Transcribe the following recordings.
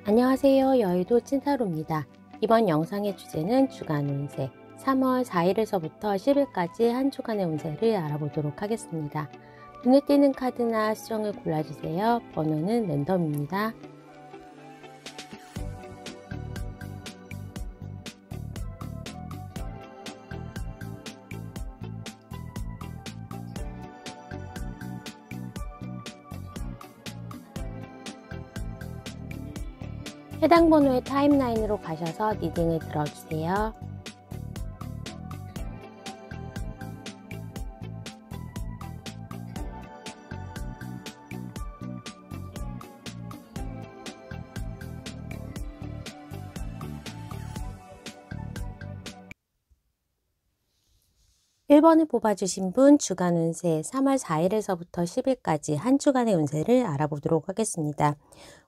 안녕하세요. 여의도 찐타로입니다. 이번 영상의 주제는 주간 운세 3월 4일에서부터 10일까지 한 주간의 운세를 알아보도록 하겠습니다. 눈에 띄는 카드나 수정을 골라주세요. 번호는 랜덤입니다. 해당 번호의 타임라인으로 가셔서 리딩을 들어주세요. (1번을) 뽑아주신 분 주간 운세 3월 4일에서부터 10일까지 한 주간의 운세를 알아보도록 하겠습니다.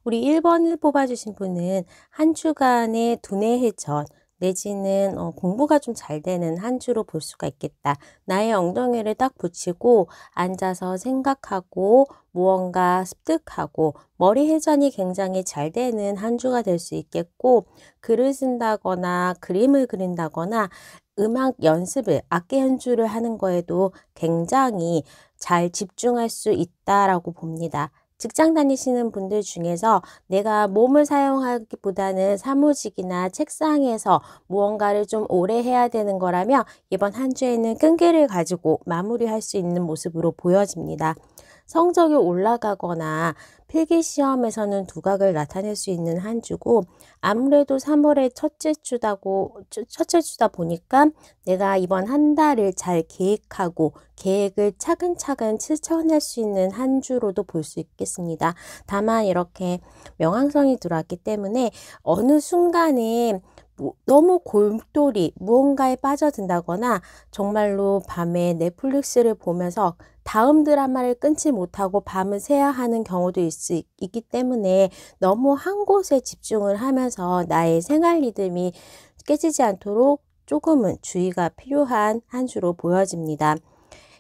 우리 1번을 뽑아주신 분은 한 주간의 두뇌 회전 내지는 공부가 좀 잘 되는 한 주로 볼 수가 있겠다. 나의 엉덩이를 딱 붙이고 앉아서 생각하고 무언가 습득하고 머리 회전이 굉장히 잘 되는 한 주가 될 수 있겠고, 글을 쓴다거나 그림을 그린다거나 음악 연습을, 악기 연주를 하는 거에도 굉장히 잘 집중할 수 있다라고 봅니다. 직장 다니시는 분들 중에서 내가 몸을 사용하기보다는 사무직이나 책상에서 무언가를 좀 오래 해야 되는 거라면 이번 한 주에는 끈기를 가지고 마무리할 수 있는 모습으로 보여집니다. 성적이 올라가거나 필기시험에서는 두각을 나타낼 수 있는 한 주고, 아무래도 3월의 첫째 주다 보니까 내가 이번 한 달을 잘 계획하고 계획을 차근차근 실천할 수 있는 한 주로도 볼 수 있겠습니다. 다만 이렇게 명왕성이 들어왔기 때문에 어느 순간에 너무 골똘히 무언가에 빠져든다거나 정말로 밤에 넷플릭스를 보면서 다음 드라마를 끊지 못하고 밤을 새야 하는 경우도 있기 때문에 너무 한 곳에 집중을 하면서 나의 생활 리듬이 깨지지 않도록 조금은 주의가 필요한 한 주로 보여집니다.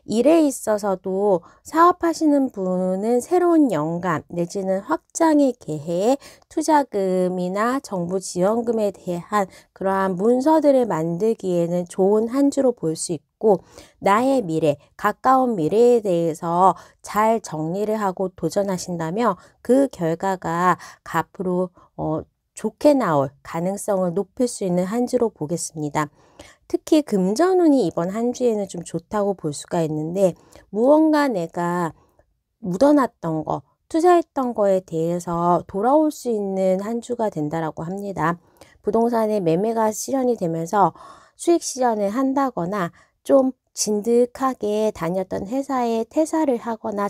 일에 있어서도 사업하시는 분은 새로운 영감 내지는 확장의 계획, 투자금이나 정부 지원금에 대한 그러한 문서들을 만들기에는 좋은 한 주로 볼 수 있고, 나의 미래, 가까운 미래에 대해서 잘 정리를 하고 도전하신다면 그 결과가 앞으로 좋게 나올 가능성을 높일 수 있는 한 주로 보겠습니다. 특히 금전운이 이번 한 주에는 좀 좋다고 볼 수가 있는데, 무언가 내가 묻어놨던 거, 투자했던 거에 대해서 돌아올 수 있는 한 주가 된다라고 합니다. 부동산의 매매가 실현이 되면서 수익 실현을 한다거나 좀 진득하게 다녔던 회사에 퇴사를 하거나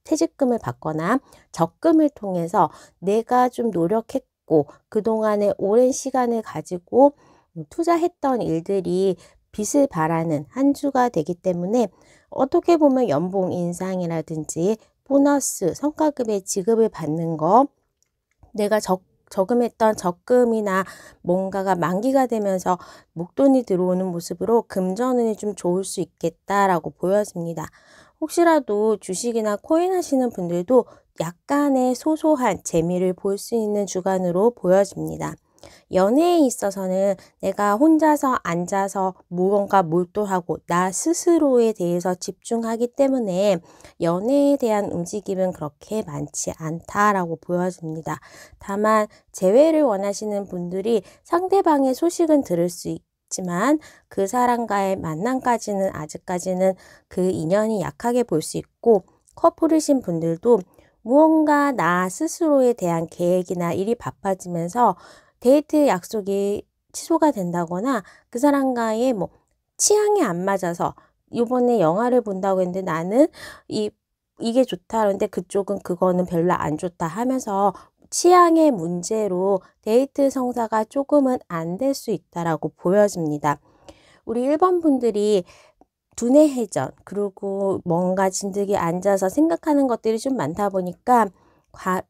퇴직금을 받거나 적금을 통해서 내가 좀 노력했고 그동안의 오랜 시간을 가지고 투자했던 일들이 빛을 발하는 한 주가 되기 때문에, 어떻게 보면 연봉 인상이라든지 보너스, 성과급의 지급을 받는 거, 내가 저금했던 적금이나 뭔가가 만기가 되면서 목돈이 들어오는 모습으로 금전운이 좀 좋을 수 있겠다라고 보여집니다. 혹시라도 주식이나 코인 하시는 분들도 약간의 소소한 재미를 볼 수 있는 주간으로 보여집니다. 연애에 있어서는 내가 혼자서 앉아서 무언가 몰두하고 나 스스로에 대해서 집중하기 때문에 연애에 대한 움직임은 그렇게 많지 않다라고 보여집니다. 다만 재회를 원하시는 분들이 상대방의 소식은 들을 수 있지만 그 사람과의 만남까지는 아직까지는 그 인연이 약하게 볼 수 있고, 커플이신 분들도 무언가 나 스스로에 대한 계획이나 일이 바빠지면서 데이트 약속이 취소가 된다거나 그 사람과의 취향이 안 맞아서 이번에 영화를 본다고 했는데 나는 이게 좋다 그런데 그쪽은 그거는 별로 안 좋다 하면서 취향의 문제로 데이트 성사가 조금은 안 될 수 있다라고 보여집니다. 우리 1번 분들이 두뇌 회전 그리고 뭔가 진득이 앉아서 생각하는 것들이 좀 많다 보니까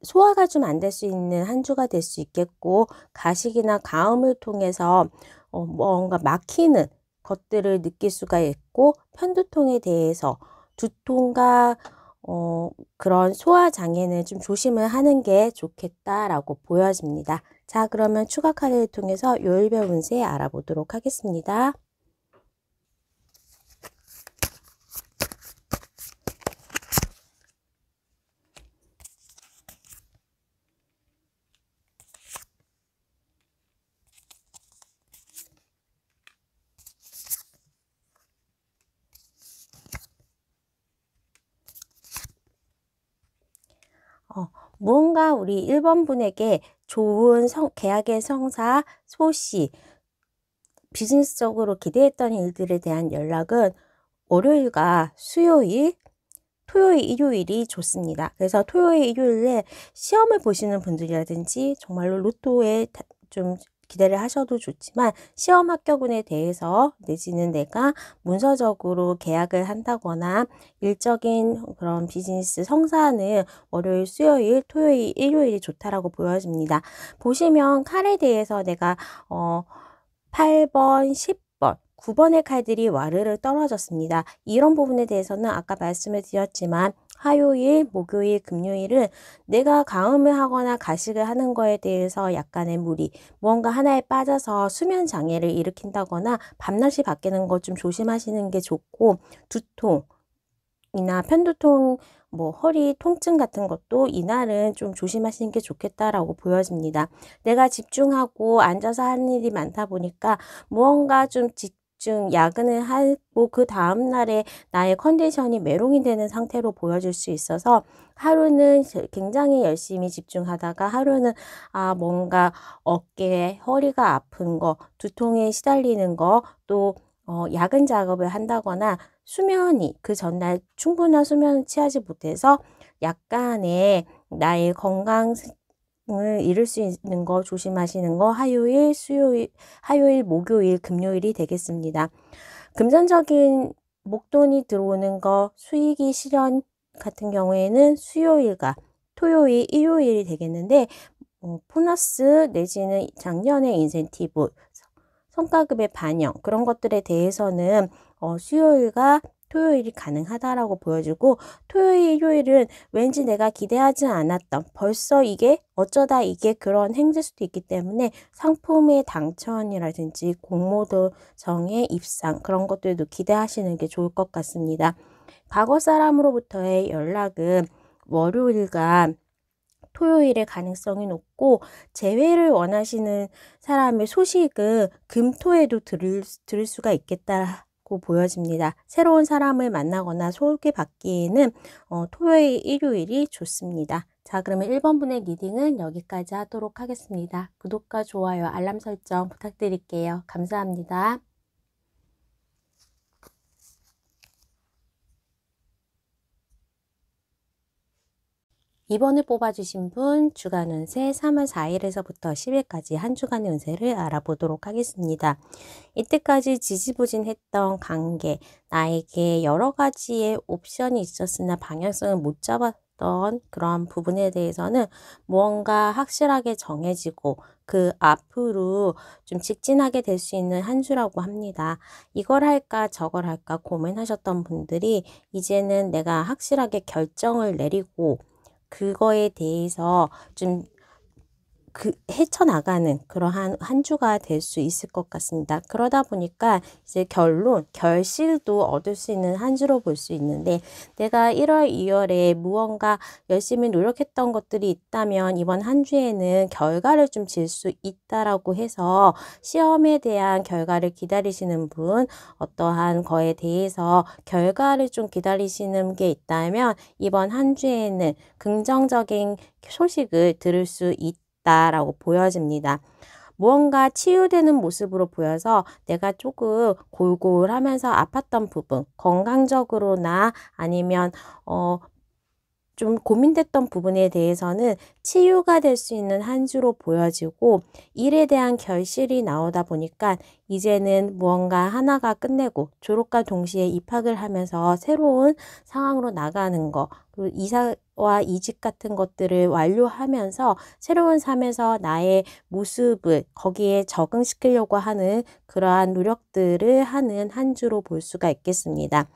소화가 좀 안 될 수 있는 한 주가 될 수 있겠고, 가식이나 가음을 통해서 뭔가 막히는 것들을 느낄 수가 있고, 편두통에 대해서 두통과 그런 소화 장애는 좀 조심을 하는 게 좋겠다라고 보여집니다. 자, 그러면 추가 카드를 통해서 요일별 운세 알아보도록 하겠습니다. 무언가 우리 1번 분에게 좋은 계약의 성사, 소식, 비즈니스적으로 기대했던 일들에 대한 연락은 월요일과 수요일, 토요일, 일요일이 좋습니다. 그래서 토요일, 일요일에 시험을 보시는 분들이라든지 정말로 로또에 좀 기대를 하셔도 좋지만 시험 합격운에 대해서 내지는 내가 문서적으로 계약을 한다거나 일적인 그런 비즈니스 성사는 월요일, 수요일, 토요일, 일요일이 좋다라고 보여집니다. 보시면 칼에 대해서 내가 8번, 10번, 9번의 칼들이 와르르 떨어졌습니다. 이런 부분에 대해서는 아까 말씀을 드렸지만 화요일, 목요일, 금요일은 내가 가음을 하거나 가식을 하는 거에 대해서 약간의 무리, 무언가 하나에 빠져서 수면 장애를 일으킨다거나 밤낮이 바뀌는 거 좀 조심하시는 게 좋고, 두통이나 편두통, 허리 통증 같은 것도 이날은 좀 조심하시는 게 좋겠다라고 보여집니다. 내가 집중하고 앉아서 하는 일이 많다 보니까 무언가 좀 야근을 하고 그 다음날에 나의 컨디션이 메롱이 되는 상태로 보여질 수 있어서 하루는 굉장히 열심히 집중하다가 하루는 뭔가 어깨, 허리가 아픈 거, 두통에 시달리는 거, 또 야근 작업을 한다거나 수면이 그 전날 충분한 수면을 취하지 못해서 약간의 나의 건강 을 잃을 수 있는 거 조심하시는 거 화요일, 목요일, 금요일이 되겠습니다. 금전적인 목돈이 들어오는 거, 수익이 실현 같은 경우에는 수요일과 토요일, 일요일이 되겠는데 보너스 내지는 작년의 인센티브, 성과급의 반영 그런 것들에 대해서는 수요일과 토요일이 가능하다라고 보여주고 토요일, 일요일은 왠지 내가 기대하지 않았던 벌써 어쩌다 이게 그런 행질 수도 있기 때문에 상품의 당첨이라든지 공모도정의 입상 그런 것들도 기대하시는 게 좋을 것 같습니다. 과거 사람으로부터의 연락은 월요일과 토요일의 가능성이 높고 재회를 원하시는 사람의 소식은 금토에도 들을 수가 있겠다고 보여집니다. 새로운 사람을 만나거나 소개받기에는 토요일, 일요일이 좋습니다. 자, 그러면 1번 분의 리딩은 여기까지 하도록 하겠습니다. 구독과 좋아요, 알람 설정 부탁드릴게요. 감사합니다. 2번을 뽑아주신 분 주간 운세 3월 4일에서부터 10일까지 한 주간의 운세를 알아보도록 하겠습니다. 이때까지 지지부진했던 관계, 나에게 여러 가지의 옵션이 있었으나 방향성을 못 잡았던 그런 부분에 대해서는 무언가 확실하게 정해지고 그 앞으로 좀 직진하게 될 수 있는 한 주라고 합니다. 이걸 할까 저걸 할까 고민하셨던 분들이 이제는 내가 확실하게 결정을 내리고 그거에 대해서 좀 헤쳐나가는 그러한 한 주가 될 수 있을 것 같습니다. 그러다 보니까 이제 결실도 얻을 수 있는 한 주로 볼 수 있는데 내가 1월, 2월에 무언가 열심히 노력했던 것들이 있다면 이번 한 주에는 결과를 좀 질 수 있다라고 해서 시험에 대한 결과를 기다리시는 분, 어떠한 거에 대해서 결과를 좀 기다리시는 게 있다면 이번 한 주에는 긍정적인 소식을 들을 수 있다라고 보여집니다. 무언가 치유되는 모습으로 보여서 내가 조금 골골하면서 아팠던 부분, 건강적으로나 아니면 좀 고민됐던 부분에 대해서는 치유가 될 수 있는 한 주로 보여지고 일에 대한 결실이 나오다 보니까 이제는 무언가 하나가 끝내고 졸업과 동시에 입학을 하면서 새로운 상황으로 나가는 거 또 이사와 이직 같은 것들을 완료하면서 새로운 삶에서 나의 모습을 거기에 적응시키려고 하는 그러한 노력들을 하는 한 주로 볼 수가 있겠습니다.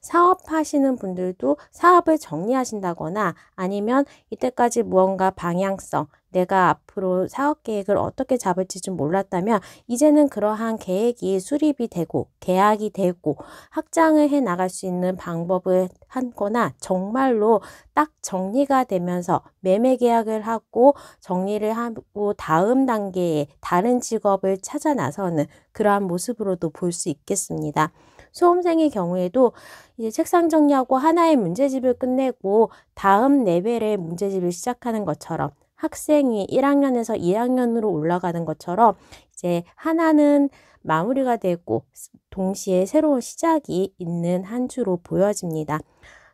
사업하시는 분들도 사업을 정리하신다거나 아니면 이때까지 무언가 방향성, 내가 앞으로 사업 계획을 어떻게 잡을지 좀 몰랐다면 이제는 그러한 계획이 수립이 되고 계약이 되고 확장을 해 나갈 수 있는 방법을 하거나 정말로 딱 정리가 되면서 매매 계약을 하고 정리를 하고 다음 단계에 다른 직업을 찾아 나서는 그러한 모습으로도 볼 수 있겠습니다. 수험생의 경우에도 이제 책상 정리하고 하나의 문제집을 끝내고 다음 레벨의 문제집을 시작하는 것처럼 학생이 1학년에서 2학년으로 올라가는 것처럼 이제 하나는 마무리가 되고 동시에 새로운 시작이 있는 한 주로 보여집니다.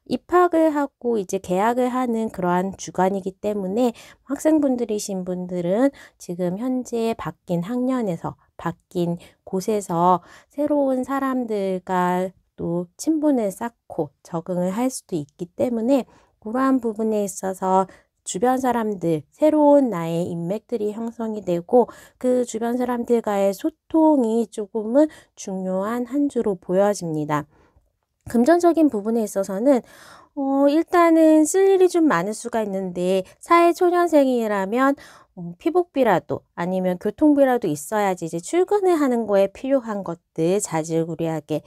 입학을 하고 이제 개학을 하는 그러한 주간이기 때문에 학생분들이신 분들은 지금 현재 바뀐 학년에서 바뀐 곳에서 새로운 사람들과 또 친분을 쌓고 적응을 할 수도 있기 때문에 그러한 부분에 있어서 주변 사람들, 새로운 나의 인맥들이 형성이 되고 그 주변 사람들과의 소통이 조금은 중요한 한 주로 보여집니다. 금전적인 부분에 있어서는 일단은 쓸 일이 좀 많을 수가 있는데 사회초년생이라면 피복비라도 아니면 교통비라도 있어야지 이제 출근을 하는 거에 필요한 것들 자질구레하게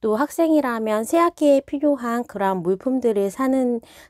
또 학생이라면 새 학기에 필요한 그러한 물품들을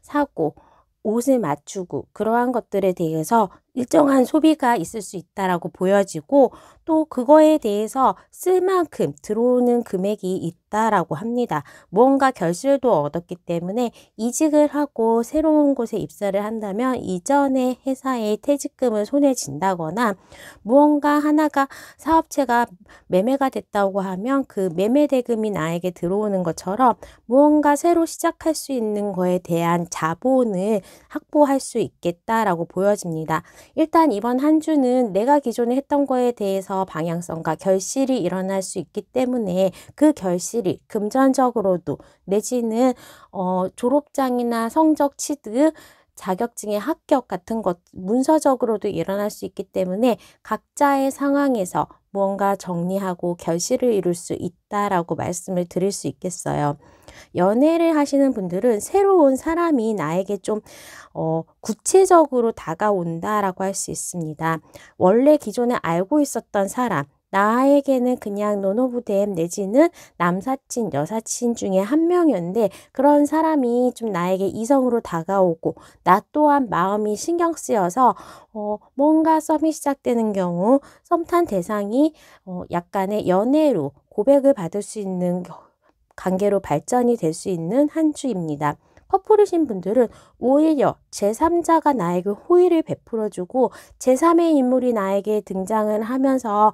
사고 옷을 맞추고 그러한 것들에 대해서 일정한 소비가 있을 수 있다라고 보여지고 또 그거에 대해서 쓸 만큼 들어오는 금액이 있다라고 합니다. 무언가 결실도 얻었기 때문에 이직을 하고 새로운 곳에 입사를 한다면 이전의 회사의 퇴직금을 손에 쥔다거나 무언가 하나가 사업체가 매매가 됐다고 하면 그 매매 대금이 나에게 들어오는 것처럼 무언가 새로 시작할 수 있는 거에 대한 자본을 확보할 수 있겠다라고 보여집니다. 일단 이번 한 주는 내가 기존에 했던 거에 대해서 방향성과 결실이 일어날 수 있기 때문에 그 결실이 금전적으로도 내지는 졸업장이나 성적 취득, 자격증의 합격 같은 것 문서적으로도 일어날 수 있기 때문에 각자의 상황에서 무언가 정리하고 결실을 이룰 수 있다라고 말씀을 드릴 수 있겠어요. 연애를 하시는 분들은 새로운 사람이 나에게 좀 구체적으로 다가온다라고 할 수 있습니다. 원래 기존에 알고 있었던 사람, 나에게는 그냥 논오브댐 내지는 남사친, 여사친 중에 한 명이었는데 그런 사람이 좀 나에게 이성으로 다가오고 나 또한 마음이 신경 쓰여서 뭔가 썸이 시작되는 경우 썸 탄 대상이 약간의 연애로 고백을 받을 수 있는 관계로 발전이 될 수 있는 한 주입니다. 커플이신 분들은 오히려 제3자가 나에게 호의를 베풀어주고 제3의 인물이 나에게 등장을 하면서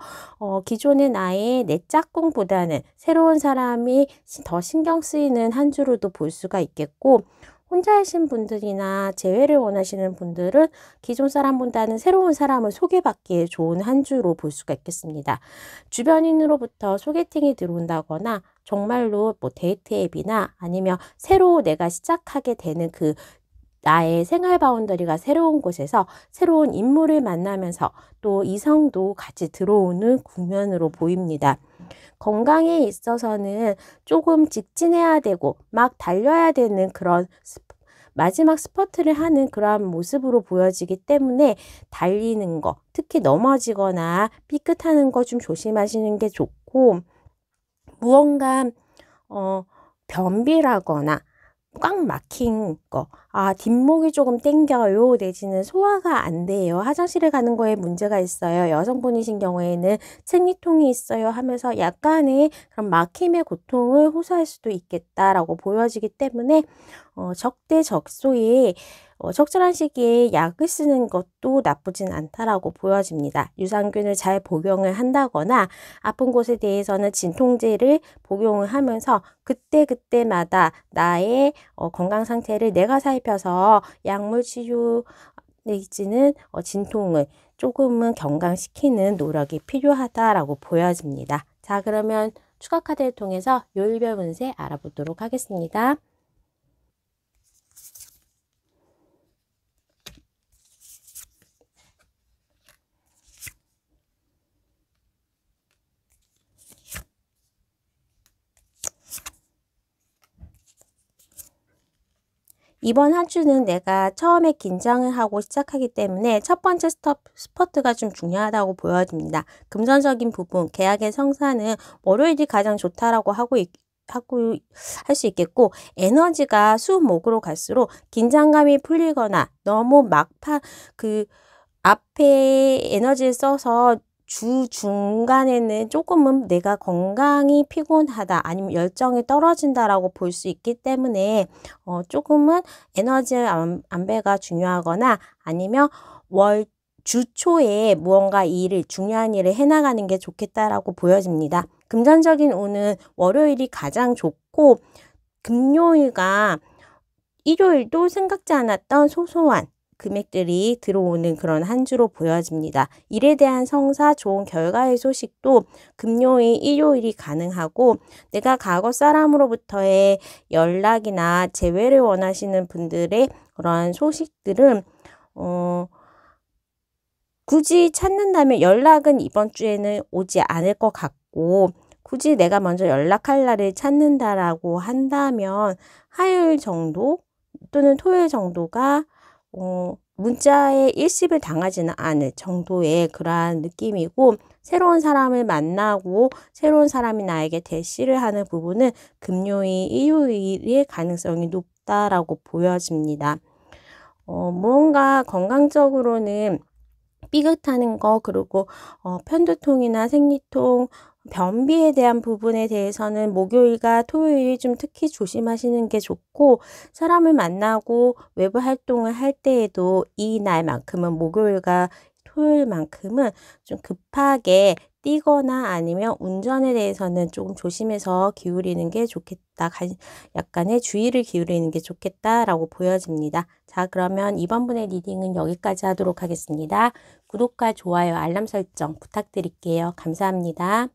기존의 나의 내 짝꿍보다는 새로운 사람이 더 신경 쓰이는 한 주로도 볼 수가 있겠고 혼자이신 분들이나 재회를 원하시는 분들은 기존 사람보다는 새로운 사람을 소개받기에 좋은 한 주로 볼 수가 있겠습니다. 주변인으로부터 소개팅이 들어온다거나 정말로 뭐 데이트 앱이나 아니면 새로 내가 시작하게 되는 그 나의 생활 바운더리가 새로운 곳에서 새로운 인물을 만나면서 또 이성도 같이 들어오는 국면으로 보입니다. 건강에 있어서는 조금 직진해야 되고 막 달려야 되는 그런 마지막 스퍼트를 하는 그러한 모습으로 보여지기 때문에 달리는 거, 특히 넘어지거나 삐끗하는 거 좀 조심하시는 게 좋고 무언가 변비라거나 꽉 막힌 거, 뒷목이 조금 땡겨요 내지는 소화가 안 돼요, 화장실에 가는 거에 문제가 있어요, 여성분이신 경우에는 생리통이 있어요 하면서 약간의 그런 막힘의 고통을 호소할 수도 있겠다라고 보여지기 때문에 적대적소에 적절한 시기에 약을 쓰는 것도 나쁘진 않다라고 보여집니다. 유산균을 잘 복용을 한다거나 아픈 곳에 대해서는 진통제를 복용을 하면서 그때그때마다 나의 건강 상태를 내가 살펴서 약물 치료 내지는 진통을 조금은 경감시키는 노력이 필요하다라고 보여집니다. 자, 그러면 추가 카드를 통해서 요일별 운세 알아보도록 하겠습니다. 이번 한 주는 내가 처음에 긴장을 하고 시작하기 때문에 첫 번째 스퍼트가 좀 중요하다고 보여집니다. 금전적인 부분, 계약의 성사는 월요일이 가장 좋다라고 할 수 있겠고, 에너지가 수목으로 갈수록 긴장감이 풀리거나 너무 앞에 에너지를 써서 중간에는 조금은 내가 건강이 피곤하다 아니면 열정이 떨어진다라고 볼 수 있기 때문에 조금은 에너지 안배가 중요하거나 아니면 주 초에 무언가 중요한 일을 해나가는 게 좋겠다라고 보여집니다. 금전적인 운은 월요일이 가장 좋고, 금요일과 일요일도 생각지 않았던 소소한 금액들이 들어오는 그런 한 주로 보여집니다. 일에 대한 성사, 좋은 결과의 소식도 금요일, 일요일이 가능하고, 내가 과거 사람으로부터의 연락이나 재회를 원하시는 분들의 그러한 소식들은 굳이 찾는다면 연락은 이번 주에는 오지 않을 것 같고, 굳이 내가 먼저 연락할 날을 찾는다라고 한다면 화요일 정도 또는 토요일 정도가 문자에 일십을 당하지는 않을 정도의 그러한 느낌이고, 새로운 사람을 만나고 새로운 사람이 나에게 대시를 하는 부분은 금요일, 일요일의 가능성이 높다라고 보여집니다. 무언가 건강적으로는 삐끗하는 거, 그리고 편두통이나 생리통, 변비에 대한 부분에 대해서는 목요일과 토요일 좀 특히 조심하시는 게 좋고, 사람을 만나고 외부 활동을 할 때에도 이 날만큼은 목요일과 토요일만큼은 좀 급하게 뛰거나 아니면 운전에 대해서는 조금 조심해서 기울이는 게 좋겠다. 약간의 주의를 기울이는 게 좋겠다라고 보여집니다. 자, 그러면 이번 분의 리딩은 여기까지 하도록 하겠습니다. 구독과 좋아요, 알람 설정 부탁드릴게요. 감사합니다.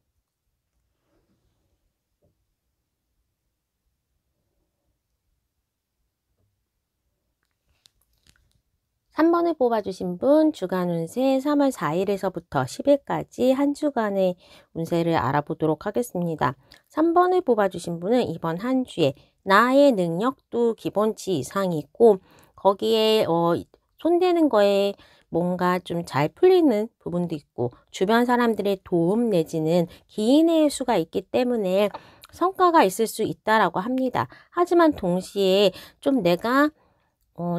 3번을 뽑아주신 분 주간 운세 3월 4일에서부터 10일까지 한 주간의 운세를 알아보도록 하겠습니다. 3번을 뽑아주신 분은 이번 한 주에 나의 능력도 기본치 이상이 있고, 거기에 손대는 거에 뭔가 좀 잘 풀리는 부분도 있고, 주변 사람들의 도움 내지는 기인의 수가 있기 때문에 성과가 있을 수 있다라고 합니다. 하지만 동시에 좀 내가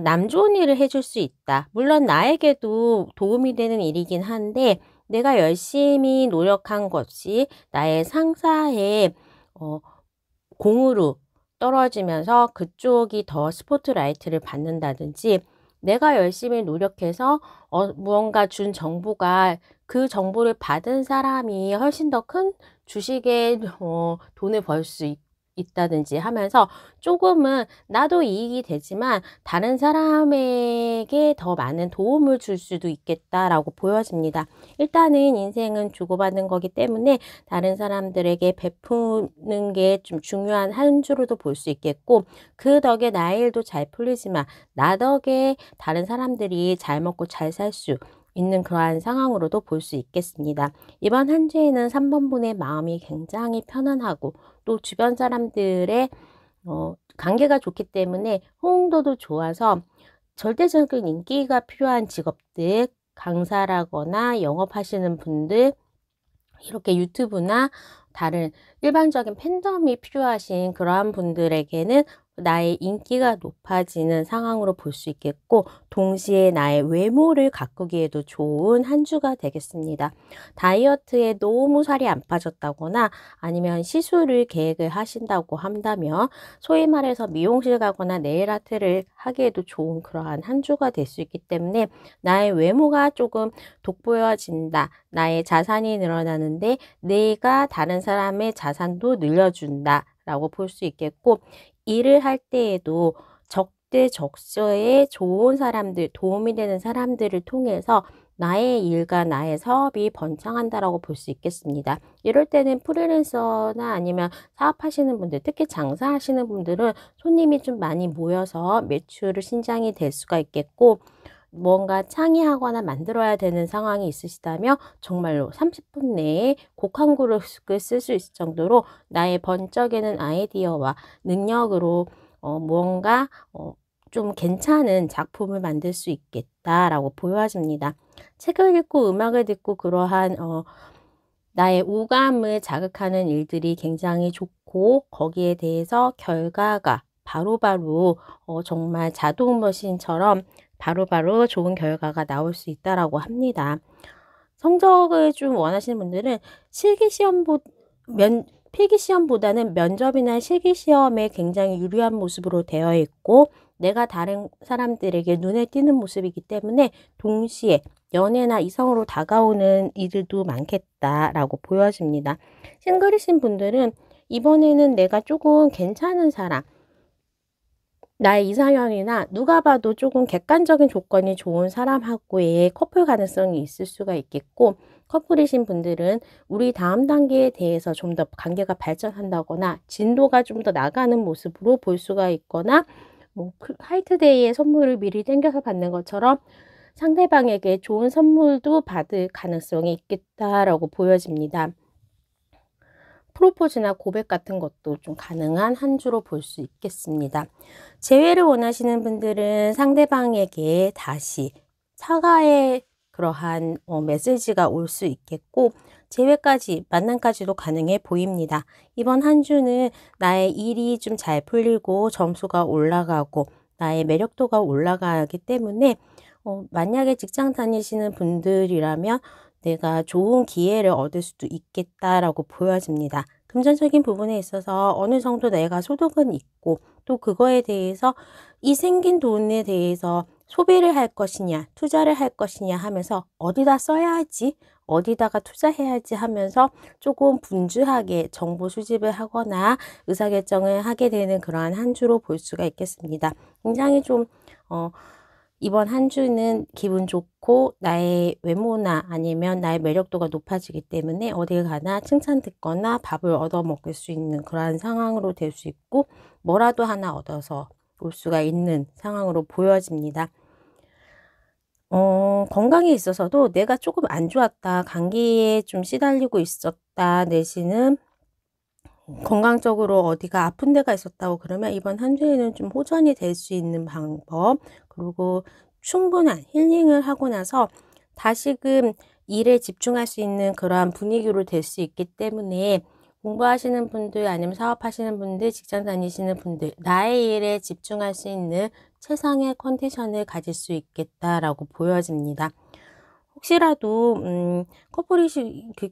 남 좋은 일을 해줄 수 있다. 물론 나에게도 도움이 되는 일이긴 한데, 내가 열심히 노력한 것이 나의 상사의 공으로 떨어지면서 그쪽이 더 스포트라이트를 받는다든지, 내가 열심히 노력해서 무언가 준 정보가 그 정보를 받은 사람이 훨씬 더 큰 주식에 돈을 벌 수 있다든지 하면서 조금은 나도 이익이 되지만 다른 사람에게 더 많은 도움을 줄 수도 있겠다라고 보여집니다. 일단은 인생은 주고받는 거기 때문에 다른 사람들에게 베푸는 게 좀 중요한 한 주로도 볼 수 있겠고, 그 덕에 나의 일도 잘 풀리지만 나 덕에 다른 사람들이 잘 먹고 잘 살 수 있는 그러한 상황으로도 볼 수 있겠습니다. 이번 한 주에는 3번 분의 마음이 굉장히 편안하고, 또 주변 사람들의 관계가 좋기 때문에 호응도도 좋아서 절대적인 인기가 필요한 직업들, 강사라거나 영업하시는 분들, 이렇게 유튜브나 다른 일반적인 팬덤이 필요하신 그러한 분들에게는 나의 인기가 높아지는 상황으로 볼 수 있겠고, 동시에 나의 외모를 가꾸기에도 좋은 한 주가 되겠습니다. 다이어트에 너무 살이 안 빠졌다거나 아니면 시술을 계획을 하신다고 한다면, 소위 말해서 미용실 가거나 네일 아트를 하기에도 좋은 그러한 한 주가 될 수 있기 때문에 나의 외모가 조금 돋보여진다. 나의 자산이 늘어나는데 내가 다른 사람의 자산도 늘려준다 라고 볼 수 있겠고, 일을 할 때에도 적재적소에 좋은 사람들, 도움이 되는 사람들을 통해서 나의 일과 나의 사업이 번창한다라고 볼 수 있겠습니다. 이럴 때는 프리랜서나 아니면 사업하시는 분들, 특히 장사하시는 분들은 손님이 좀 많이 모여서 매출을 신장이 될 수가 있겠고, 뭔가 창의하거나 만들어야 되는 상황이 있으시다면 정말로 30분 내에 곡 한 그룹을 쓸 수 있을 정도로 나의 번쩍이는 아이디어와 능력으로 무언가 좀 괜찮은 작품을 만들 수 있겠다라고 보여집니다. 책을 읽고 음악을 듣고 그러한 나의 오감을 자극하는 일들이 굉장히 좋고 거기에 대해서 결과가 바로바로 정말 자동 머신처럼 바로바로 좋은 결과가 나올 수 있다라고 합니다. 성적을 좀 원하시는 분들은 필기시험보다는 면접이나 실기시험에 굉장히 유리한 모습으로 되어 있고 내가 다른 사람들에게 눈에 띄는 모습이기 때문에 동시에 연애나 이성으로 다가오는 이들도 많겠다라고 보여집니다. 싱글이신 분들은 이번에는 내가 조금 괜찮은 사람, 나의 이상형이나 누가 봐도 조금 객관적인 조건이 좋은 사람하고의 커플 가능성이 있을 수가 있겠고, 커플이신 분들은 우리 다음 단계에 대해서 좀 더 관계가 발전한다거나 진도가 좀 더 나가는 모습으로 볼 수가 있거나 화이트데이에 선물을 미리 땡겨서 받는 것처럼 상대방에게 좋은 선물도 받을 가능성이 있겠다라고 보여집니다. 프로포즈나 고백 같은 것도 좀 가능한 한 주로 볼 수 있겠습니다. 재회를 원하시는 분들은 상대방에게 다시 사과의 그러한 메시지가 올 수 있겠고 재회까지 만남까지도 가능해 보입니다. 이번 한 주는 나의 일이 좀 잘 풀리고 점수가 올라가고 나의 매력도가 올라가기 때문에 만약에 직장 다니시는 분들이라면 내가 좋은 기회를 얻을 수도 있겠다라고 보여집니다. 금전적인 부분에 있어서 어느 정도 내가 소득은 있고 또 그거에 대해서 이 생긴 돈에 대해서 소비를 할 것이냐 투자를 할 것이냐 하면서 어디다 써야 할지 어디다가 투자해야지 하면서 조금 분주하게 정보 수집을 하거나 의사결정을 하게 되는 그러한 한 주로 볼 수가 있겠습니다. 굉장히 좀 이번 한 주는 기분 좋고 나의 외모나 아니면 나의 매력도가 높아지기 때문에 어딜 가나 칭찬 듣거나 밥을 얻어 먹을 수 있는 그러한 상황으로 될 수 있고 뭐라도 하나 얻어서 올 수가 있는 상황으로 보여집니다. 건강에 있어서도 내가 조금 안 좋았다, 감기에 좀 시달리고 있었다, 내지는 건강적으로 어디가 아픈 데가 있었다고 그러면 이번 한 주에는 좀 호전이 될 수 있는 방법, 그리고 충분한 힐링을 하고 나서 다시금 일에 집중할 수 있는 그러한 분위기로 될 수 있기 때문에 공부하시는 분들 아니면 사업하시는 분들, 직장 다니시는 분들 나의 일에 집중할 수 있는 최상의 컨디션을 가질 수 있겠다라고 보여집니다. 혹시라도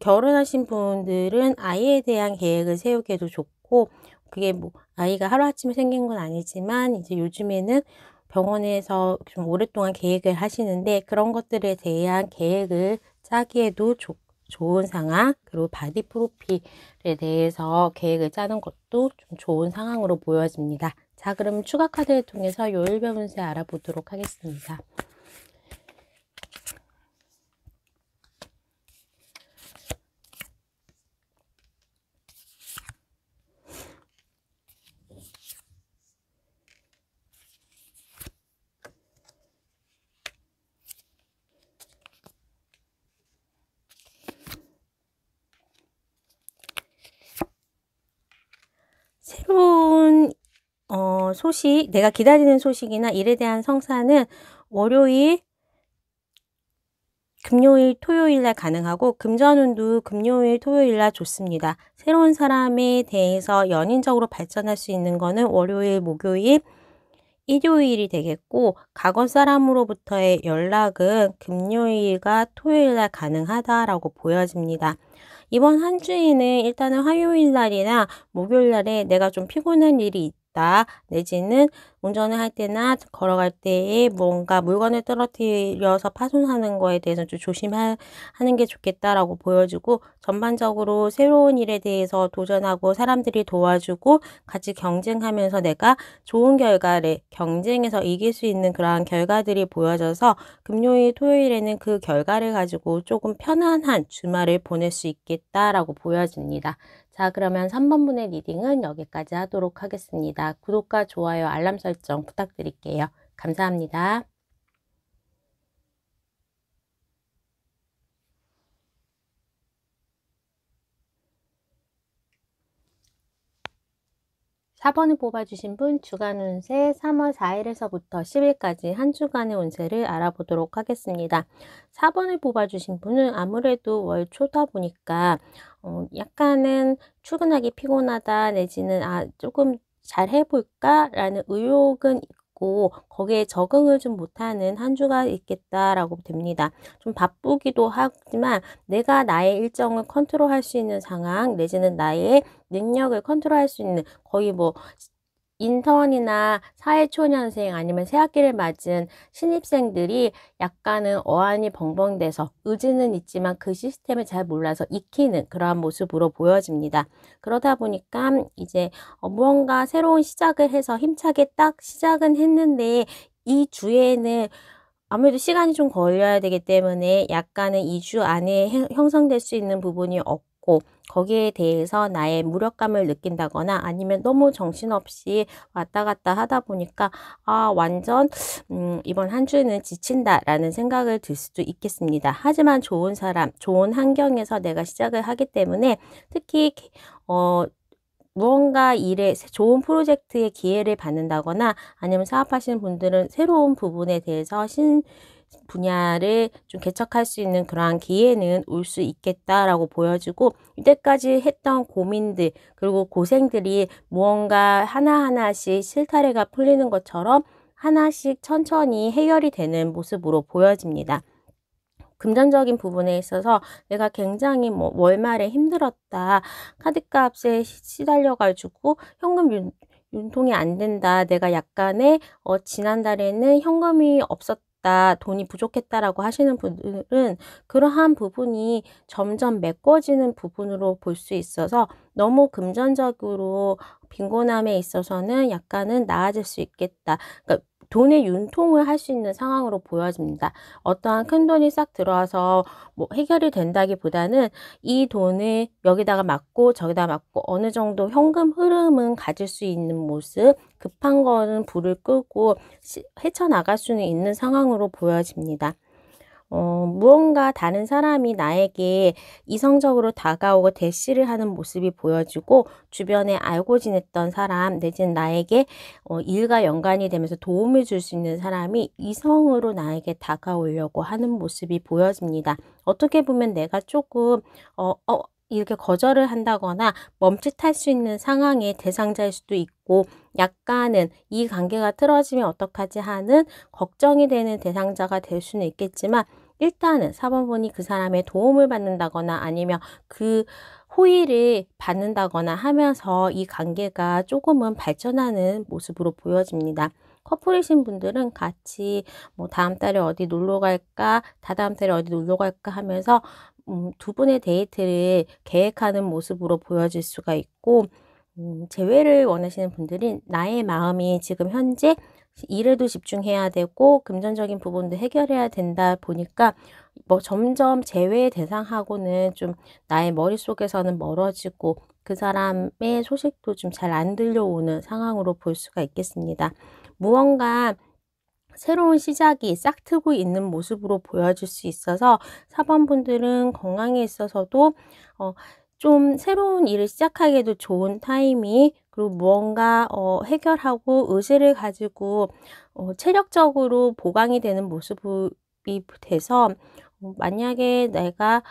결혼하신 분들은 아이에 대한 계획을 세우기에도 좋고 그게 아이가 하루아침에 생긴 건 아니지만 이제 요즘에는 병원에서 좀 오랫동안 계획을 하시는데 그런 것들에 대한 계획을 짜기에도 좋은 상황, 그리고 바디 프로필에 대해서 계획을 짜는 것도 좀 좋은 상황으로 보여집니다. 자, 그럼 추가 카드를 통해서 요일별 운세 알아보도록 하겠습니다. 새로운 소식, 내가 기다리는 소식이나 일에 대한 성사는 월요일, 금요일, 토요일 날 가능하고 금전운도 금요일, 토요일 날 좋습니다. 새로운 사람에 대해서 연인적으로 발전할 수 있는 거는 월요일, 목요일, 일요일이 되겠고 과거 사람으로부터의 연락은 금요일과 토요일 날 가능하다라고 보여집니다. 이번 한 주에는 일단은 화요일 날이나 목요일 날에 내가 좀 피곤한 일이 있다, 내지는 운전을 할 때나 걸어갈 때에 뭔가 물건을 떨어뜨려서 파손하는 거에 대해서 좀 조심하는 게 좋겠다라고 보여주고 전반적으로 새로운 일에 대해서 도전하고 사람들이 도와주고 같이 경쟁하면서 내가 좋은 결과를 경쟁에서 이길 수 있는 그러한 결과들이 보여져서 금요일, 토요일에는 그 결과를 가지고 조금 편안한 주말을 보낼 수 있겠다라고 보여집니다. 자, 그러면 3번분의 리딩은 여기까지 하도록 하겠습니다. 구독과 좋아요, 알람 설정 부탁드릴게요. 감사합니다. 4번을 뽑아주신 분 주간 운세 3월 4일에서부터 10일까지 한 주간의 운세를 알아보도록 하겠습니다. 4번을 뽑아주신 분은 아무래도 월 초다 보니까 약간은 출근하기 피곤하다 내지는 조금 잘 해볼까 라는 의욕은 있고 거기에 적응을 좀 못하는 한 주가 있겠다라고 됩니다. 좀 바쁘기도 하지만 내가 나의 일정을 컨트롤할 수 있는 상황 내지는 나의 능력을 컨트롤할 수 있는 거의 뭐 인턴이나 사회초년생 아니면 새학기를 맞은 신입생들이 약간은 어안이 벙벙돼서 의지는 있지만 그 시스템을 잘 몰라서 익히는 그러한 모습으로 보여집니다. 그러다 보니까 이제 무언가 새로운 시작을 해서 힘차게 딱 시작은 했는데 이 주에는 아무래도 시간이 좀 걸려야 되기 때문에 약간은 2주 안에 형성될 수 있는 부분이 없고 거기에 대해서 나의 무력감을 느낀다거나 아니면 너무 정신없이 왔다 갔다 하다 보니까 완전 이번 한 주는 지친다라는 생각을 들 수도 있겠습니다. 하지만 좋은 사람, 좋은 환경에서 내가 시작을 하기 때문에 특히 무언가 일에 좋은 프로젝트의 기회를 받는다거나 아니면 사업하시는 분들은 새로운 부분에 대해서 분야를 좀 개척할 수 있는 그러한 기회는 올 수 있겠다라고 보여지고 이때까지 했던 고민들 그리고 고생들이 무언가 하나하나씩 실타래가 풀리는 것처럼 하나씩 천천히 해결이 되는 모습으로 보여집니다. 금전적인 부분에 있어서 내가 굉장히 월말에 힘들었다. 카드값에 시달려가지고 현금 융통이 안 된다. 내가 약간의 지난달에는 현금이 없었다. 돈이 부족했다라고 하시는 분들은 그러한 부분이 점점 메꿔지는 부분으로 볼 수 있어서 너무 금전적으로 빈곤함에 있어서는 약간은 나아질 수 있겠다. 그러니까 돈의 융통을 할 수 있는 상황으로 보여집니다. 어떠한 큰 돈이 싹 들어와서 해결이 된다기보다는 이 돈을 여기다가 맞고 저기다 맞고 어느 정도 현금 흐름은 가질 수 있는 모습, 급한 거는 불을 끄고 헤쳐나갈 수는 있는 상황으로 보여집니다. 무언가 다른 사람이 나에게 이성적으로 다가오고 대시를 하는 모습이 보여지고 주변에 알고 지냈던 사람 내지는 나에게 일과 연관이 되면서 도움을 줄 수 있는 사람이 이성으로 나에게 다가오려고 하는 모습이 보여집니다. 어떻게 보면 내가 조금 이렇게 거절을 한다거나 멈칫할 수 있는 상황의 대상자일 수도 있고 약간은 이 관계가 틀어지면 어떡하지 하는 걱정이 되는 대상자가 될 수는 있겠지만 일단은 4번 분이 그 사람의 도움을 받는다거나 아니면 그 호의를 받는다거나 하면서 이 관계가 조금은 발전하는 모습으로 보여집니다. 커플이신 분들은 같이 다음 달에 어디 놀러 갈까, 다다음 달에 어디 놀러 갈까 하면서 두 분의 데이트를 계획하는 모습으로 보여질 수가 있고 재회를 원하시는 분들은 나의 마음이 지금 현재 일에도 집중해야 되고 금전적인 부분도 해결해야 된다 보니까 점점 재회의 대상하고는 좀 나의 머릿속에서는 멀어지고 그 사람의 소식도 좀 잘 안 들려오는 상황으로 볼 수가 있겠습니다. 무언가 새로운 시작이 싹트고 있는 모습으로 보여질 수 있어서 4번 분들은 건강에 있어서도 좀 새로운 일을 시작하기에도 좋은 타이밍 그리고 무언가 해결하고 의지를 가지고 체력적으로 보강이 되는 모습이 돼서 만약에 내가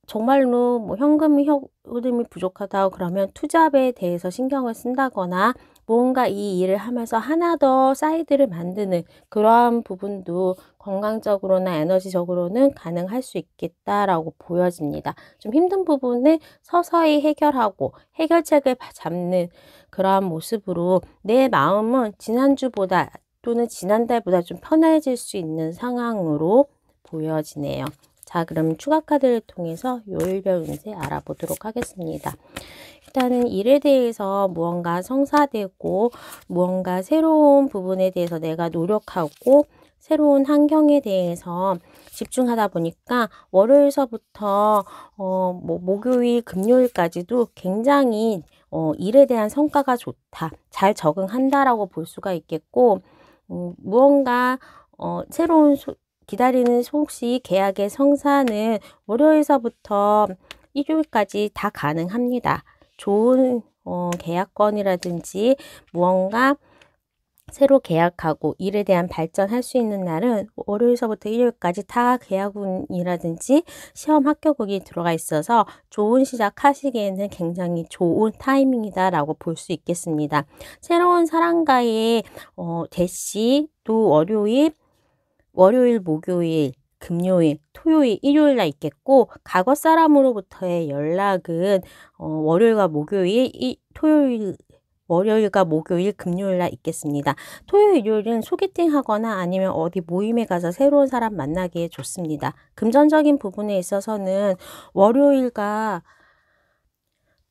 정말로 현금이 흐름이 부족하다 그러면 투잡에 대해서 신경을 쓴다거나 뭔가 이 일을 하면서 하나 더 사이드를 만드는 그러한 부분도 건강적으로나 에너지적으로는 가능할 수 있겠다라고 보여집니다. 좀 힘든 부분을 서서히 해결하고 해결책을 잡는 그러한 모습으로 내 마음은 지난주보다 또는 지난달보다 좀 편해질 수 있는 상황으로 보여지네요. 자, 그럼 추가 카드를 통해서 요일별 운세 알아보도록 하겠습니다. 일단은 일에 대해서 무언가 성사되고 무언가 새로운 부분에 대해서 내가 노력하고 새로운 환경에 대해서 집중하다 보니까 월요일서부터 목요일, 금요일까지도 굉장히 일에 대한 성과가 좋다. 잘 적응한다라고 볼 수가 있겠고 무언가 새로운 기다리는 혹시 계약의 성사는 월요일서부터 일요일까지 다 가능합니다. 좋은 계약건이라든지 무언가 새로 계약하고 일에 대한 발전할 수 있는 날은 월요일서부터 일요일까지 다 계약운이라든지 시험 합격운이 들어가 있어서 좋은 시작하시기에는 굉장히 좋은 타이밍이다라고 볼 수 있겠습니다. 새로운 사람과의 대시 또 월요일, 목요일, 금요일, 토요일, 일요일 날 있겠고 과거 사람으로부터의 연락은 월요일과 목요일, 금요일 날 있겠습니다. 토요일, 일요일은 소개팅 하거나 아니면 어디 모임에 가서 새로운 사람 만나기에 좋습니다. 금전적인 부분에 있어서는 월요일과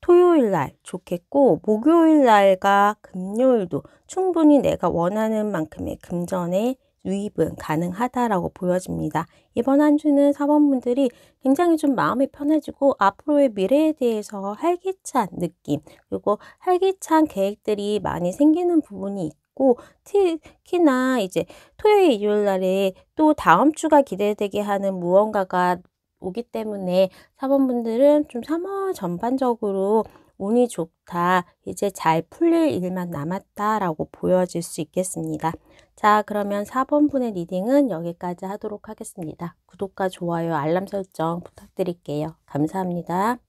토요일 날 좋겠고 목요일 날과 금요일도 충분히 내가 원하는 만큼의 금전의 유입은 가능하다라고 보여집니다. 이번 한 주는 사번분들이 굉장히 좀 마음이 편해지고 앞으로의 미래에 대해서 활기찬 느낌 그리고 활기찬 계획들이 많이 생기는 부분이 있고 특히나 이제 토요일, 일요일 날에 또 다음 주가 기대되게 하는 무언가가 오기 때문에 사번분들은 좀 3월 전반적으로 운이 좋다. 이제 잘 풀릴 일만 남았다라고 보여질 수 있겠습니다. 자, 그러면 4번분의 리딩은 여기까지 하도록 하겠습니다. 구독과 좋아요, 알람 설정 부탁드릴게요. 감사합니다.